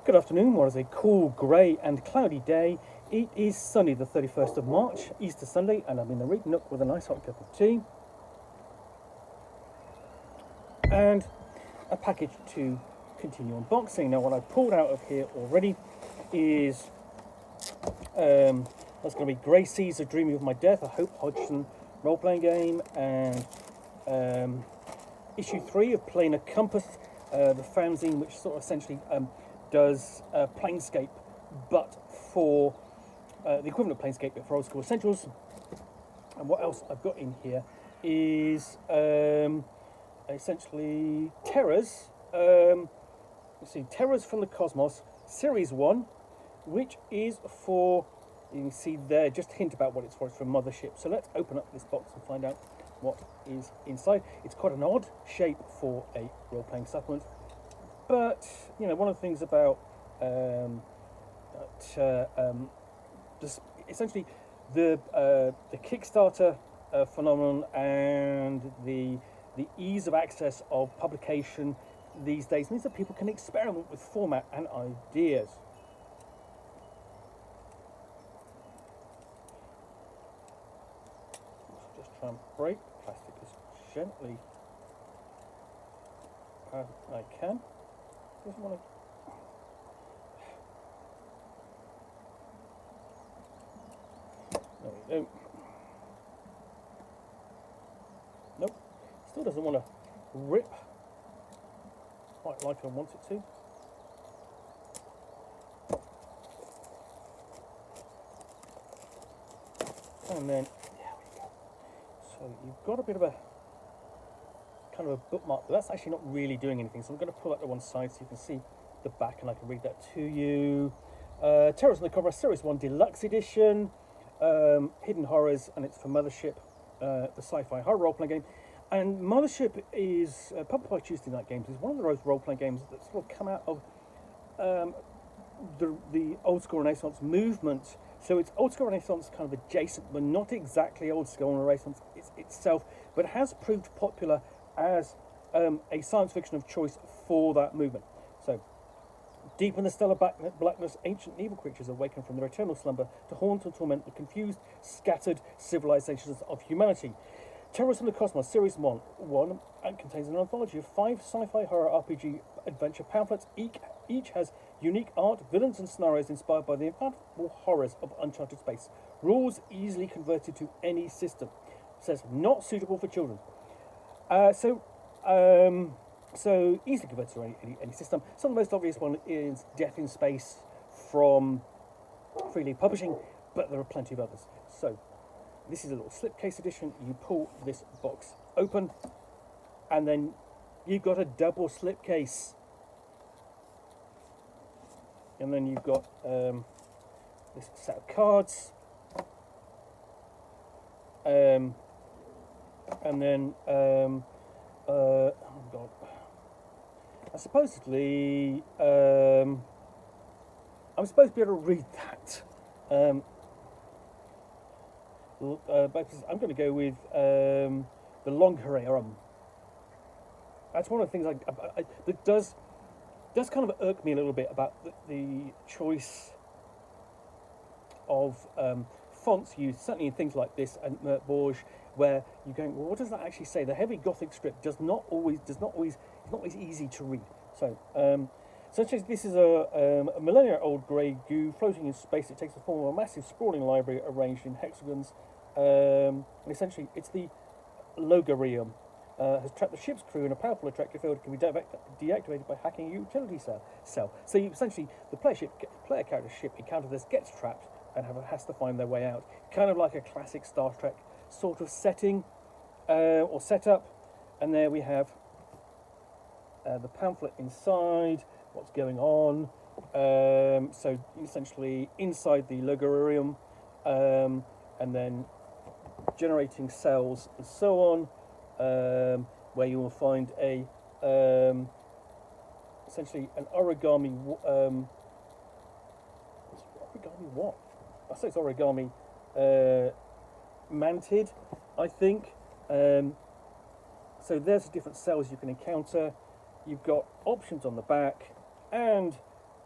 Good afternoon. What is a cool, grey and cloudy day? It is Sunday the 31st of March, Easter Sunday, and I'm in the Read Nook with a nice hot cup of tea and a package to continue unboxing. Now what I've pulled out of here already is that's going to be Grey Seas of Dreaming of My Death, a Hope Hodgson role-playing game, and issue 3 of Playing a Compass, the fanzine which sort of essentially does Planescape, but for the equivalent of Planescape, but for Old School Essentials. And what else I've got in here is essentially Terrors. Let's see, Terrors from the Cosmos, Series 1, which is for, you can see there, just a hint about what it's for. It's from Mothership. So let's open up this box and find out what is inside. It's quite an odd shape for a role-playing supplement. But, you know, one of the things about just essentially the Kickstarter phenomenon and the ease of access of publication these days means that people can experiment with format and ideas. Just try and break plastic as gently as I can. Doesn't want to. There we go. Nope. Still doesn't want to rip quite like I want it to. And then, there we go. So you've got a bit of a kind of a bookmark, but that's actually not really doing anything. So I'm going to pull that to one side so you can see the back and I can read that to you. Terrors on the Cover, Series 1 Deluxe Edition, Hidden Horrors, and it's for Mothership, the Sci-Fi Horror role-playing game. And Mothership is, published by Tuesday Night Games, is one of those role-playing games that sort of come out of the Old School Renaissance movement. So it's Old School Renaissance kind of adjacent, but not exactly Old School Renaissance itself, but it has proved popular as a science fiction of choice for that movement. So, deep in the stellar blackness, ancient and evil creatures awaken from their eternal slumber to haunt and torment the confused, scattered civilizations of humanity. Terrors from the Cosmos, Series 1 and contains an anthology of 5 sci-fi horror RPG adventure pamphlets. Each has unique art, villains and scenarios inspired by the infallible horrors of uncharted space. Rules easily converted to any system. It says not suitable for children. So easily converted to any system. Some of the most obvious one is Death in Space from Freely Publishing, but there are plenty of others. So this is a little slipcase edition. You pull this box open, and then you've got a double slipcase. And then you've got this set of cards. And then, oh God, I'm supposed to be able to read that. But I'm going to go with the Longharium. That's one of the things that does kind of irk me a little bit about the choice of fonts used, certainly in things like this and Bourge, where you're going, well, what does that actually say? The heavy Gothic script is not always easy to read. So, this is a millennia-old grey goo floating in space. It takes the form of a massive sprawling library arranged in hexagons. And essentially, it's the Logarium. Has trapped the ship's crew in a powerful attractive field that can be deactivated by hacking a utility cell. So essentially, the player character's ship encounters this, gets trapped, and has to find their way out. Kind of like a classic Star Trek sort of setting or setup. And there we have the pamphlet inside, what's going on. So essentially, inside the Logarium, and then generating cells and so on. Where you will find a essentially an origami. Origami what? I say it's origami mantid, I think. So there's the different cells you can encounter. You've got options on the back and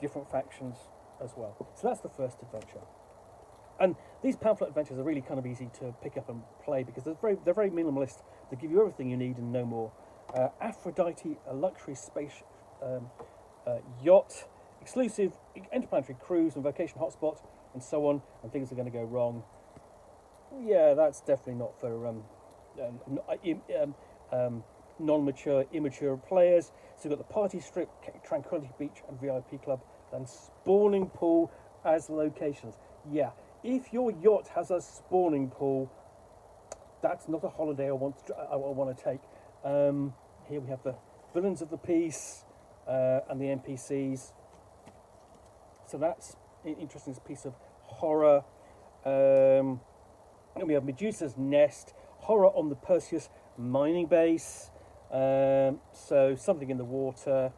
different factions as well. So that's the first adventure. And these pamphlet adventures are really kind of easy to pick up and play because they're very minimalist. They give you everything you need and no more. Aphrodite, a luxury space yacht, exclusive interplanetary cruise and vacation hotspot, and so on, and things are going to go wrong. Yeah, that's definitely not for non-mature, immature players. So you've got the party strip, Tranquility Beach, and VIP club, then spawning pool as locations. Yeah, if your yacht has a spawning pool, that's not a holiday I want to take. Here we have the villains of the piece and the NPCs. So that's interesting. It's a piece of horror. And we have Medusa's Nest, horror on the Perseus mining base. So something in the water.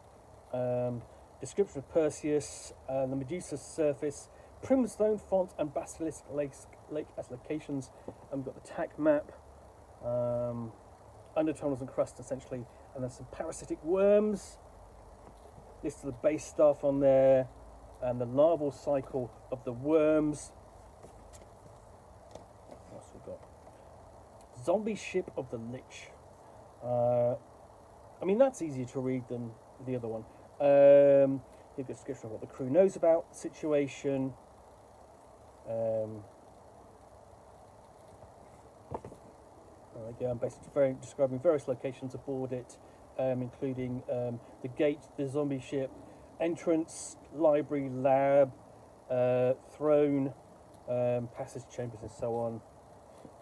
Description of Perseus, the Medusa's surface, Primstone Font, and Basilisk Lake as locations. And we've got the TAC map. Undertunnels and crust, essentially, and then some parasitic worms. List of the base stuff on there, and the larval cycle of the worms. What else we got? Zombie ship of the Lich. I mean, that's easier to read than the other one. You've got a description of what the crew knows about the situation. I'm basically describing various locations aboard it, including the gate, the zombie ship, entrance, library, lab, throne, passage chambers, and so on,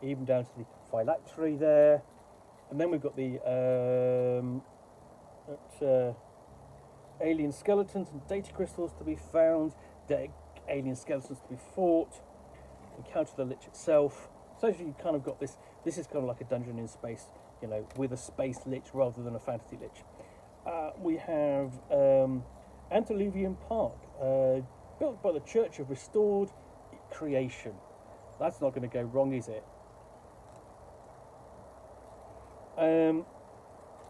even down to the phylactery there. And then we've got the alien skeletons and data crystals to be found, alien skeletons to be fought, encounter the Lich itself. So you kind of got this. This is kind of like a dungeon in space, you know, with a space Lich rather than a fantasy Lich. We have Antediluvian Park, built by the Church of Restored Creation. That's not going to go wrong, is it?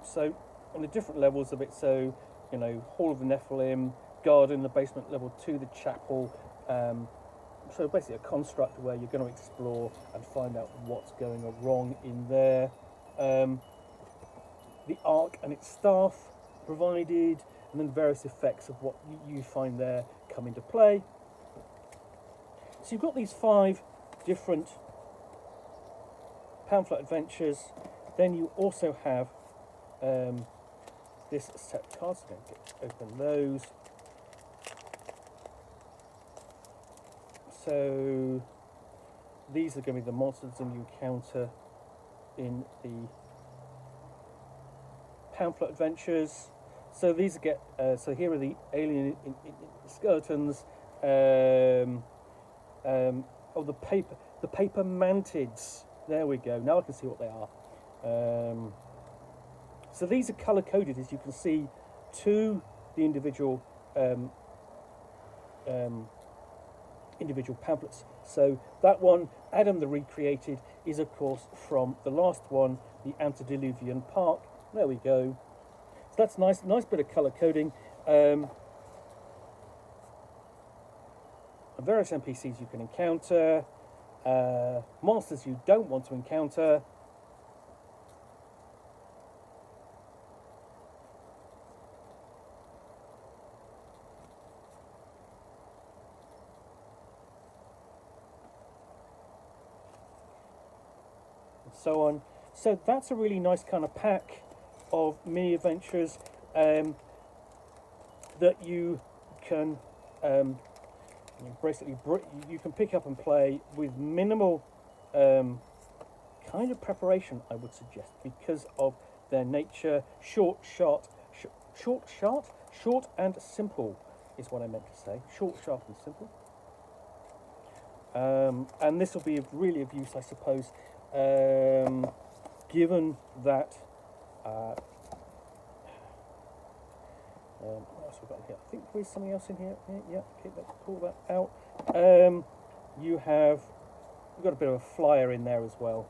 So on the different levels of it, so you know, Hall of the Nephilim, garden, the basement, level 2, the chapel. So basically a construct where you're going to explore and find out what's going wrong in there. The arc and its staff provided, and then various effects of what you find there come into play. So you've got these 5 different pamphlet adventures. Then you also have this set of cards. I'm going to open those. So these are going to be the monsters that you encounter in the pamphlet adventures. So these get. So here are the alien skeletons. Oh, the paper mantids. There we go. Now I can see what they are. So these are color coded, as you can see, to the individual pamphlets. So that one, Adam the Recreated, is of course from the last one, the Antediluvian Park. There we go. So that's nice bit of colour coding. Various NPCs you can encounter, monsters you don't want to encounter. So on. So that's a really nice kind of pack of mini adventures that you can basically you can pick up and play with minimal kind of preparation, I would suggest, because of their nature. Short and simple is what I meant to say. Short, sharp, and simple. And this will be really of use, I suppose. Given that what else we've got here? I think there's something else in here. Yeah, okay, let's pull that out. You've got a bit of a flyer in there as well.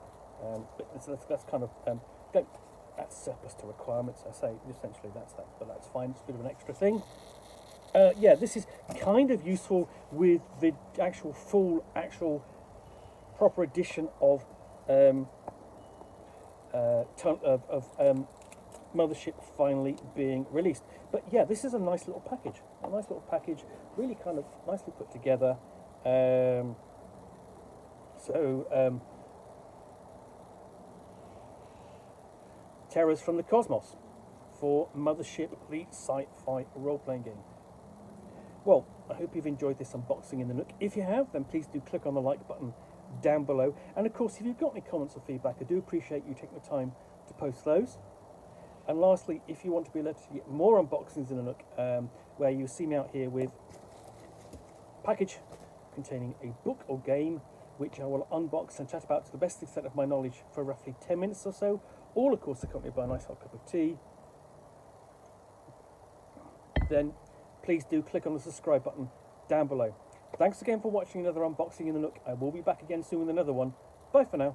But that's kind of that's surplus to requirements. I say essentially that's that, but that's fine. It's a bit of an extra thing. yeah, this is kind of useful with the actual proper edition of Mothership finally being released. But yeah, this is a nice little package. Really kind of nicely put together. Terrors from the Cosmos for Mothership, the sci-fi role-playing game. Well, I hope you've enjoyed this unboxing in the Nook. If you have, then please do click on the like button down below. And of course, if you've got any comments or feedback, I do appreciate you taking the time to post those. And lastly, if you want to be allowed to get more unboxings in the Nook, where you see me out here with a package containing a book or game, which I will unbox and chat about to the best extent of my knowledge for roughly 10 minutes or so, all of course accompanied by a nice hot cup of tea, then please do click on the subscribe button down below. Thanks again for watching another unboxing in the Nook. I will be back again soon with another one. Bye for now.